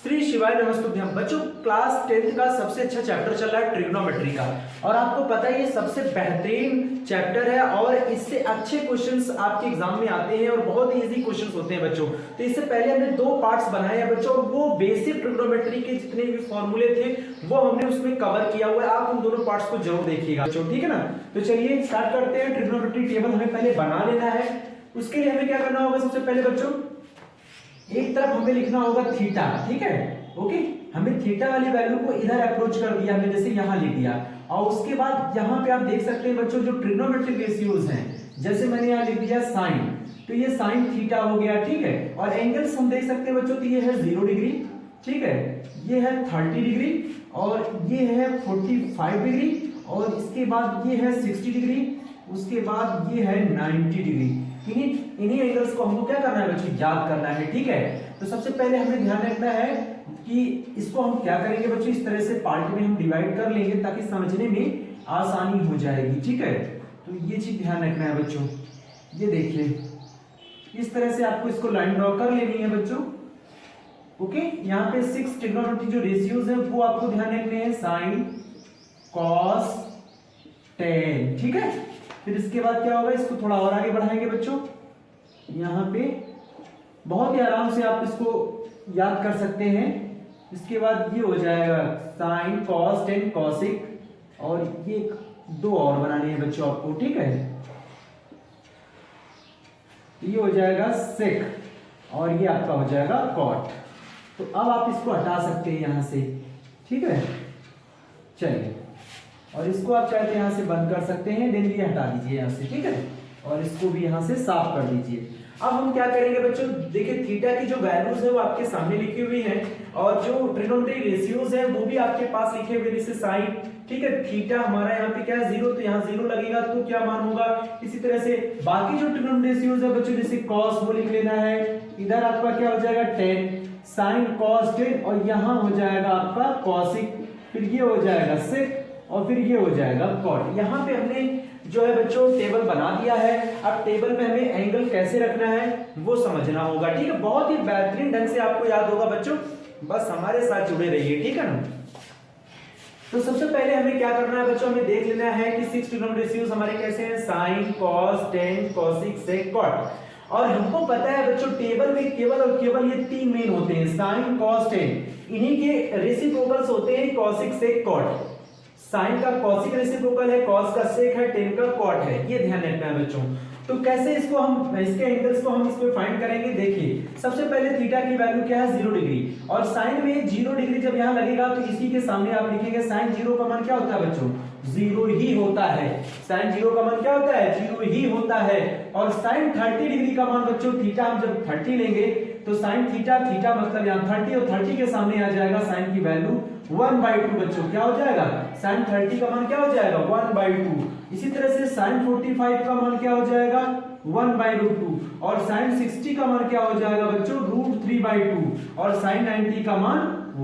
श्री शिवाय नमस्तुभ्यम। बच्चों class 10th का सबसे अच्छा चैप्टर चल रहा है ट्रिग्नोमेट्री का, और आपको पता है ये सबसे बेहतरीन चैप्टर है और इससे अच्छे क्वेश्चंस आपके एग्जाम में आते हैं और बहुत इजी क्वेश्चंस होते हैं बच्चों। तो इससे पहले हमने 2 पार्ट्स बनाए हैं बच्चों, और वो बेसिक ट्रिग्नोमेट्री के जितने भी फॉर्मूले थे वो हमने उसमें कवर किया हुआ है। आप उन दोनों पार्ट्स को जरूर देखिएगा बच्चों, ठीक है ना। तो चलिए स्टार्ट करते हैं। ट्रिग्नोमेट्री टेबल हमें पहले बना लेना है। उसके लिए हमें क्या करना होगा, सबसे पहले बच्चों एक तरफ हमें लिखना होगा थीटा, ठीक है, ओके। हमें थीटा वाली वैल्यू को इधर अप्रोच कर दिया हमने, जैसे यहां लिख दिया। और उसके बाद यहां पे आप देख सकते हैं बच्चों जो ट्रिग्नोमेट्रिक रेशियोज हैं, जैसे मैंने यहां लिख दिया साइन, तो ये साइन थीटा हो गया, ठीक है। और एंगल्स हम देख सकते हैं बच्चों, तो ये है 0 डिग्री, ठीक है, ये है 30 डिग्री, और ये है 45 डिग्री, और इसके बाद ये है 60 डिग्री, उसके बाद ये है 90 डिग्री। इन्हीं एंगल्स को हमको क्या करना है बच्चों, याद करना है, ठीक है। तो सबसे पहले हमें ध्यान रखना है कि इसको हम क्या करेंगे बच्चों, इस तरह से पार्ट में हम डिवाइड कर लेंगे ताकि समझने में आसानी हो जाएगी, ठीक है। तो ये चीज ध्यान रखना है बच्चों। ये देखिए इस तरह से आपको इसको लाइन ड्रॉ कर लेनी है बच्चों, ओके। यहाँ पे 6 ट्रिग्नोमेट्री जो रेशियोज है वो आपको ध्यान रखने हैं, साइन कॉस टेन, ठीक है। फिर इसके बाद क्या होगा, इसको थोड़ा और आगे बढ़ाएंगे बच्चों। यहाँ पे बहुत ही आराम से आप इसको याद कर सकते हैं। इसके बाद ये हो जाएगा साइन कॉस टेन कॉसिक, और ये 2 और बनाने हैं बच्चों आपको, ठीक है। ये हो जाएगा सेक, और ये आपका हो जाएगा कॉट। तो अब आप इसको हटा सकते हैं यहां से, ठीक है। चलिए, और इसको आप चाहते हैं यहां से बंद कर सकते हैं, देन ये हटा दीजिए यहां से, ठीक है। और इसको भी यहां से साफ कर दीजिए। अब हम क्या करेंगे बच्चों, देखिए थीटा की जो वैल्यूज है वो आपके सामने लिखी हुई है, और जो ट्रिग्नोमेट्री रेशियोज है वो भी आपके पास लिखे हुए, जैसे साइन, ठीक है, थीटा हमारा यहाँ पे क्या है 0, तो यहाँ 0 लगेगा तो क्या मान होगा। इसी तरह से बाकी जो ट्रिग्नोमेट्री रेशियोज है बच्चों, जैसे कॉस वो लिख लेना है, इधर आपका क्या हो जाएगा 10 साइन कॉस 10, और यहाँ हो जाएगा आपका कॉसिक, फिर ये हो जाएगा सेक, और फिर ये हो जाएगा कॉट। यहाँ पे हमने जो है बच्चों टेबल बना दिया है। अब टेबल में हमें एंगल कैसे रखना है वो समझना होगा, ठीक है। बहुत ही बेहतरीन ढंग से आपको याद होगा बच्चों, बस हमारे साथ जुड़े रहिए, ठीक है ना। तो सबसे पहले हमें क्या करना है बच्चों, हमें देख लेना है कि 6 ट्रिग्नोमेट्री रेशियोज हमारे कैसे हैं, sine cos tan cosec sec cot. और हमको पता है बच्चों टेबल में केवल और केवल ये 3 मेन होते हैं, साइन कॉस टेन, इन्हीं के रेसिप्रोकल्स होते हैं कॉसिक सेक कॉट। साइन का कॉसिक रेसिप्रोकल है, कॉस का सेक है, टेन का कॉट है, ये ध्यान रखना है बच्चों। तो कैसे इसको हम इसके एंगल्स को हम इसमें फाइंड करेंगे, देखिए सबसे पहले थीटा की वैल्यू क्या है 0 डिग्री, और साइन में 0 डिग्री जब यहां लगेगा तो इसी के सामने आप लिखेंगे साइन 0 का मान क्या होता है बच्चों, 0 ही होता है। साइन 0 का मान क्या होता है, 0 ही होता है। और साइन 30 डिग्री का मान बच्चों, थीटा हम जब 30 लेंगे तो साइन थीटा, थीटा मतलब यहाँ 30, और 30 के सामने आ जाएगा साइन की वैल्यू 1/2 बच्चों, क्या हो जाएगा साइन 30 का मान क्या हो जाएगा 1/2। इसी तरह से साइन 45 का मान क्या हो जाएगा 1/√2, और साइन 60 का मान क्या हो जाएगा बच्चों √3/2, और साइन 90 का मान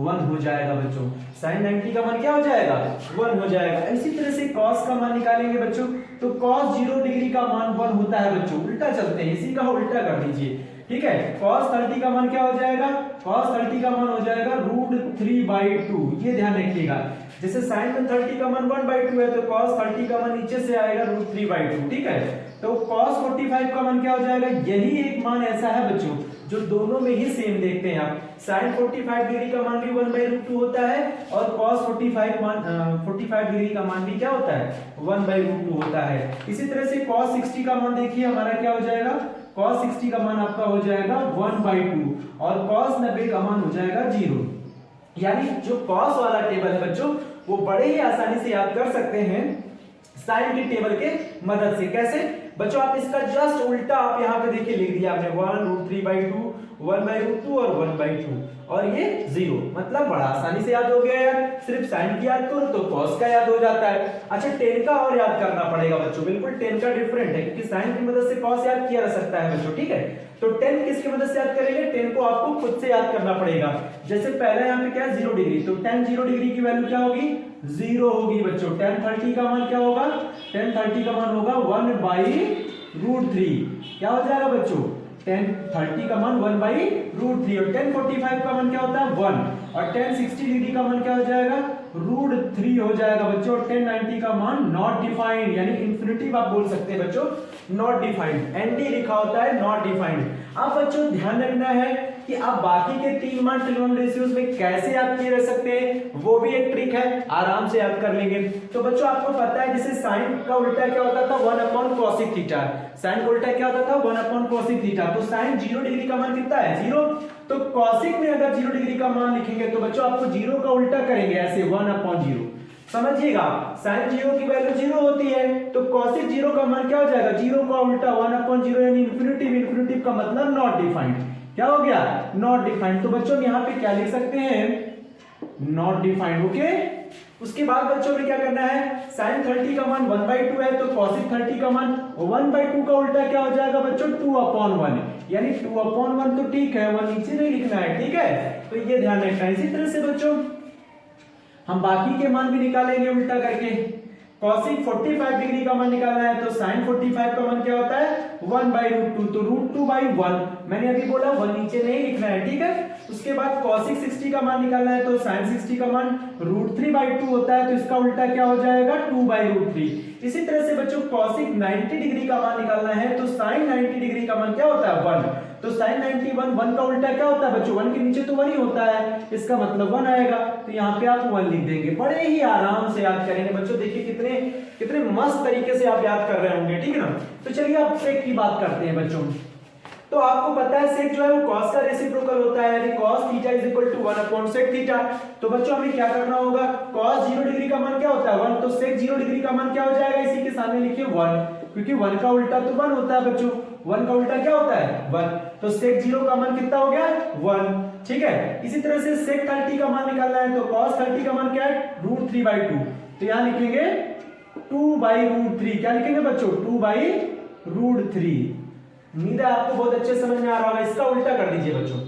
1 हो जाएगा बच्चों। साइन 90 का मान क्या हो जाएगा 1 हो जाएगा। इसी तरह से कॉस का मान निकालेंगे बच्चों, तो कॉस 0 डिग्री का मान 1 होता है बच्चों। उल्टा चलते हैं, इसी का उल्टा कर दीजिए, ठीक है। cos 30 का मान क्या हो जाएगा, cos 30 का मान हो जाएगा √3/2, ये ध्यान रखिएगा। जैसे sin में 30 का मान 1/2 है तो cos 30 का मान नीचे से आएगा √3/2, ठीक है। तो cos 45 का मान क्या हो जाएगा, यही एक मान ऐसा है बच्चों जो दोनों में ही सेम देखते हैं आप। sin 45 डिग्री का मान भी 1/√2 होता है, और cos 45 डिग्री का मान भी क्या होता है 1/√2 होता है। इसी तरह से cos 60 का मान देखिए हमारा क्या हो जाएगा, cos 60 का मान आपका हो जाएगा 1/2, और cos 90 का मान हो जाएगा 0। यानी जो cos वाला टेबल है बच्चों वो बड़े ही आसानी से याद कर सकते हैं साइन की टेबल के मदद से। कैसे बच्चों, आप इसका जस्ट उल्टा आप यहाँ पे देखिए लिख दिया आपने 1√3/2, 1/√2 और 1/2, और ये 0, मतलब बड़ा आसानी से याद हो गया यार। सिर्फ साइन की याद करो तो कॉस का याद हो जाता है। अच्छा, टेन का और याद करना पड़ेगा बच्चों, बिल्कुल टेन का डिफरेंट है, क्योंकि साइन की मदद से कॉस याद किया जा सकता है बच्चों, ठीक है। तो 10 किसकी मदद से याद करेंगे, 10 को आपको खुद से याद करना पड़ेगा। जैसे पहला यहाँ पे क्या है 0 डिग्री, तो 10 0 डिग्री की वैल्यू क्या होगी 0 होगी बच्चों। 10 30 का मान क्या होगा, 10 30 का मान होगा 1/√3, क्या हो जाएगा बच्चों 10 30 का मान 1/√3 √3 और tan 45 का मान क्या होता है 1 और tan 60 डिग्री का मान क्या हो जाएगा √3 हो जाएगा बच्चों। tan 90 का मान नॉट डिफाइंड यानी इंफिनिटिव आप बोल सकते हैं बच्चों, नॉट डिफाइंड, एनडी लिखा होता है नॉट डिफाइंड। अब बच्चों ध्यान रखना है कि आप बाकी के 3 मान ट्रिगोनोमेट्रिक रेशियोज में कैसे याद किए रह सकते हैं, वो भी एक ट्रिक है, आराम से याद कर लेंगे। तो बच्चों आपको पता है जैसे साइन का उल्टा क्या होता था 1/cos थीटा, साइन का उल्टा क्या होता था 1/cos थीटा। तो साइन 0 डिग्री का मान कितना है 0, तो कॉसिक में अगर 0 डिग्री का मान लिखेंगे तो बच्चों आपको 0 का उल्टा करेंगे ऐसे 1/0, समझिएगा। साइन 0 की वैल्यू 0 होती है तो कॉसिक 0 का मान क्या हो जाएगा 0 का उल्टा 1/0 यानी इंफिनिटिव, इंफिनिटिव का मतलब नॉट डिफाइंड, क्या हो गया नॉट डिफाइंड। तो बच्चों यहाँ पे क्या लिख सकते हैं नॉट डिफाइंड, ओके। उसके बाद बच्चों में क्या करना है sin 30 का मान 1/2 है तो cosec 30 का मान 1/2 का उल्टा क्या हो जाएगा बच्चों 2/1 यानी 2/1 तो ठीक है, 1 नीचे नहीं लिखना है, ठीक है। तो ये ध्यान रखना है। इसी तरह से बच्चों हम बाकी के मान भी निकालेंगे उल्टा करके। cosec 45 डिग्री का मान निकालना है तो sin 45 का मान क्या होता है 1/√2 तो √2/1, मैंने अभी बोला 1 नीचे नहीं लिखना है, ठीक है। उसके बाद cosec 60 का मान निकालना है तो sin 60 का मान √3/2 होता है तो इसका उल्टा क्या हो जाएगा 2/√3। इसी तरह से बच्चों cosec 90 डिग्री का मान निकालना है तो sin 90 डिग्री का मान क्या होता है 1, तो sin 90 1 का उल्टा क्या होता है बच्चों 1 के नीचे तो 1 ही होता है, इसका मतलब 1 आएगा तो यहाँ पे आप 1 लिख देंगे। बड़े ही आराम से याद करेंगे बच्चों, देखिए कितने कितने मस्त तरीके से आप याद कर रहे होंगे, ठीक है ना। तो चलिए अब सेक की बात करते हैं बच्चों। तो आपको पता है सेक जो है वो cos का रेसिप्रोकल होता है यानी cos theta is equal to 1/sec theta. तो बच्चों हमें क्या करना होगा cos 0 डिग्री का मान क्या होता है 1, तो sec 0 डिग्री का मान क्या हो जाएगा इसी के सामने लिखिए 1, क्योंकि 1 का उल्टा तो 1 होता है बच्चों, 1 का उल्टा क्या होता है 1, तो sec 0 का मान कितना हो गया 1, ठीक है। इसी तरह से sec 30 का मान निकालना है तो cos 30 का मान क्या है √3/2, तो यहां लिखेंगे 2/√3, क्या लिखेंगे बच्चों 2/√3। उम्मीद है आपको बहुत अच्छे समझ में आ रहा होगा। इसका उल्टा कर दीजिए बच्चों,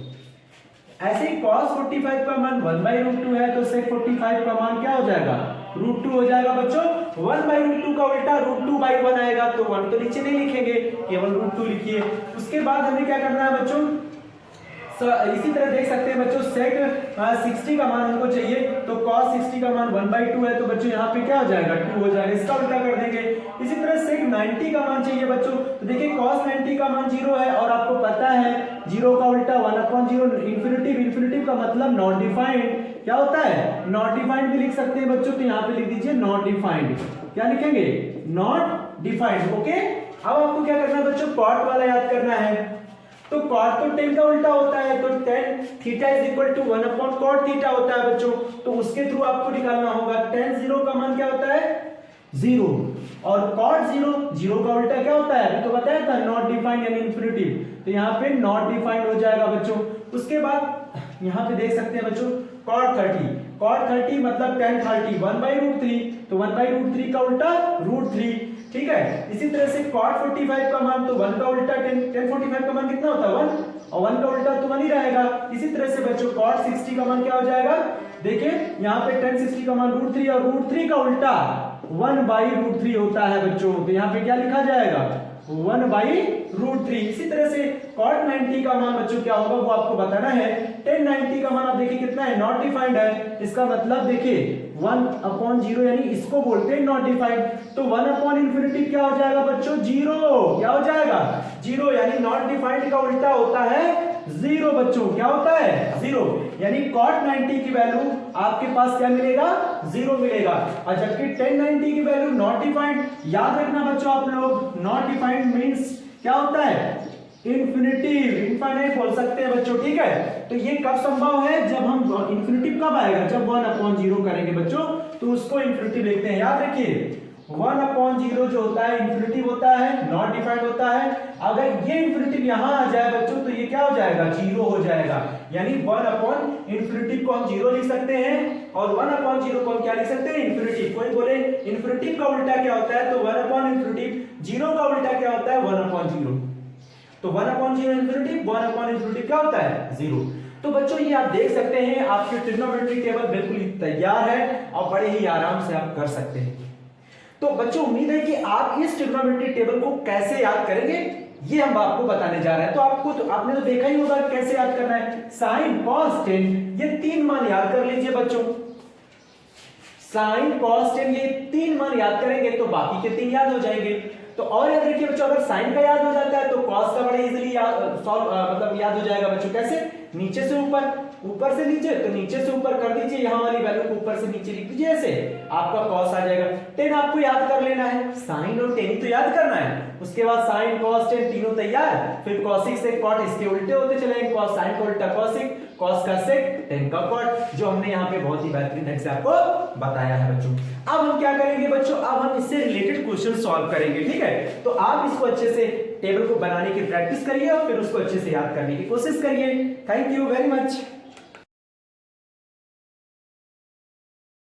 ऐसे ही cos 45 का मान 1/√2 है तो sec 45 का मान क्या हो जाएगा √2 हो जाएगा बच्चों। 1/√2 का उल्टा √2/1 आएगा तो 1 तो नीचे नहीं लिखेंगे, केवल √2 लिखिए। उसके बाद हमें क्या करना है बच्चों, इसी तरह देख सकते हैं बच्चों sec 60 का मान हमको चाहिए तो cos 60 का मान 1/2 है तो बच्चों यहाँ पे क्या हो जाएगा 2 हो जाएगा, इसका उल्टा कर देंगे। इसी तरह sec 90 का मान चाहिए बच्चों, तो देखिए cos 90 का मान 0 है और आपको पता है 0 का उल्टा 1/0 इंफिनिटिव, इंफिनिटिव का मतलब नॉट डिफाइंड, क्या होता है नॉट डिफाइंड भी लिख सकते हैं बच्चों, तो यहाँ पे लिख दीजिए नॉट डिफाइंड, क्या लिखेंगे नॉट डिफाइंड, ओके। अब आपको क्या करना है बच्चों cot वाला याद करना है, तो cot तो tan का उल्टा होता है तो tan theta is equal to 1/cot theta होता है बच्चों, तो उसके थ्रू आपको निकालना होगा tan 0 का मान क्या होता है 0 और cot 0 0 का उल्टा क्या होता है अभी तो बताया था नॉट डिफाइंड यानी इंफिनिटिव, तो यहाँ पे नॉट डिफाइंड हो जाएगा बच्चों। उसके बाद यहाँ पे देख सकते हैं बच्चों cot 30 मतलब tan 30 1/√3 तो 1/√3 का उल्टा √3, ठीक है। इसी तरह से cot 45 का मान तो 1 का उल्टा tan 45 का मान कितना होता है 1 और 1 का उल्टा तो 1 ही रहेगा। इसी तरह से बच्चों cot 60 का मान क्या हो जाएगा, देखिए यहाँ पे tan 60 का मान √3 और √3 का उल्टा 1/√3 होता है बच्चों, तो यहाँ पे क्या लिखा जाएगा 1/√3। इसी तरह से cot 90 का मान बच्चों क्या होगा वो आपको बताना है। tan 90 का मान आप देखिए कितना है नॉट डिफाइंड है, इसका मतलब देखिए 1/0 यानी इसको बोलते हैं नॉट डिफाइंड, तो 1/∞ क्या हो जाएगा बच्चों 0, क्या हो जाएगा 0 यानी नॉट डिफाइंड का उल्टा होता है 0 बच्चों, क्या होता है 0 यानी cot 90 की वैल्यू आपके पास क्या मिलेगा 0 मिलेगा, और जबकि tan 90 की वैल्यू नॉट डिफाइंड, याद रखना बच्चों आप लोग नॉट डिफाइंड मींस क्या होता है इंफिनिटिव, इनफाइनाइट बोल सकते हैं बच्चों, ठीक है। तो ये कब संभव है जब हम इंफिनिटिव कब आएगा जब 1/0 करेंगे बच्चों, तो उसको इंफिनिटिव लिखते हैं। याद रखिए 1/0 जो होता है इंफिनिटिव होता है, नॉट डिफाइंड होता है। अगर ये इंफिनिटिव यहां आ जाए बच्चों तो ये क्या हो जाएगा 0 हो जाएगा, यानी 1/∞ को हम 0 लिख सकते हैं और 1/0 को हम क्या लिख सकते हैं इंफिनिटिव। कोई बोले इंफिनिटिव का उल्टा क्या होता है तो 1/∞, 0 का उल्टा क्या होता है 1/0, तो 1/0 इंफिनिटिव 1/∞ क्या होता है 0। तो बच्चों ये आप देख सकते हैं आपकी ट्रिग्नोमेट्रिक टेबल बिल्कुल तैयार है और बड़े ही आराम से आप कर सकते हैं। तो बच्चों उम्मीद है कि आप इस ट्रिग्नोमेट्रिक टेबल को कैसे याद करेंगे ये हम आपको बताने जा रहे हैं। तो आपको तो आपने तो देखा ही होगा कैसे याद करना है। साइन कॉस टेन, ये 3 मान याद कर लीजिए बच्चों। साइन कॉस टेन, ये 3 मान याद करेंगे तो बाकी के 3 याद हो जाएंगे। तो और याद रखिए बच्चों, अगर साइन का याद हो जाता है तो कॉस का बड़े इजीली मतलब याद हो जाएगा बच्चों। कैसे? नीचे से ऊपर, ऊपर से नीचे, तो नीचे से ऊपर कर दीजिए, यहां वाली वैल्यू को ऊपर से नीचे लिख दीजिए, ऐसे आपका कॉस आ जाएगा। टेन आपको याद कर लेना है, साइन और टेन ही तो याद करना है। उसके बाद साइन कॉस टेन तीनों तैयार, फिर कॉसिक से कॉट इसके उल्टे होते चलेंगे, कॉस साइन का उल्टा कॉसिक, कॉस का सेक, टेन का कॉट, जो हमने यहाँ पे बहुत ही बेहतरीन ढंग से आपको बताया है बच्चों। अब हम क्या करेंगे बच्चों, अब हम इससे रिलेटेड क्वेश्चन सॉल्व करेंगे, ठीक है। तो आप इसको अच्छे से टेबल को बनाने की प्रैक्टिस करिए और फिर उसको अच्छे से याद करने की कोशिश करिए। Thank you very much.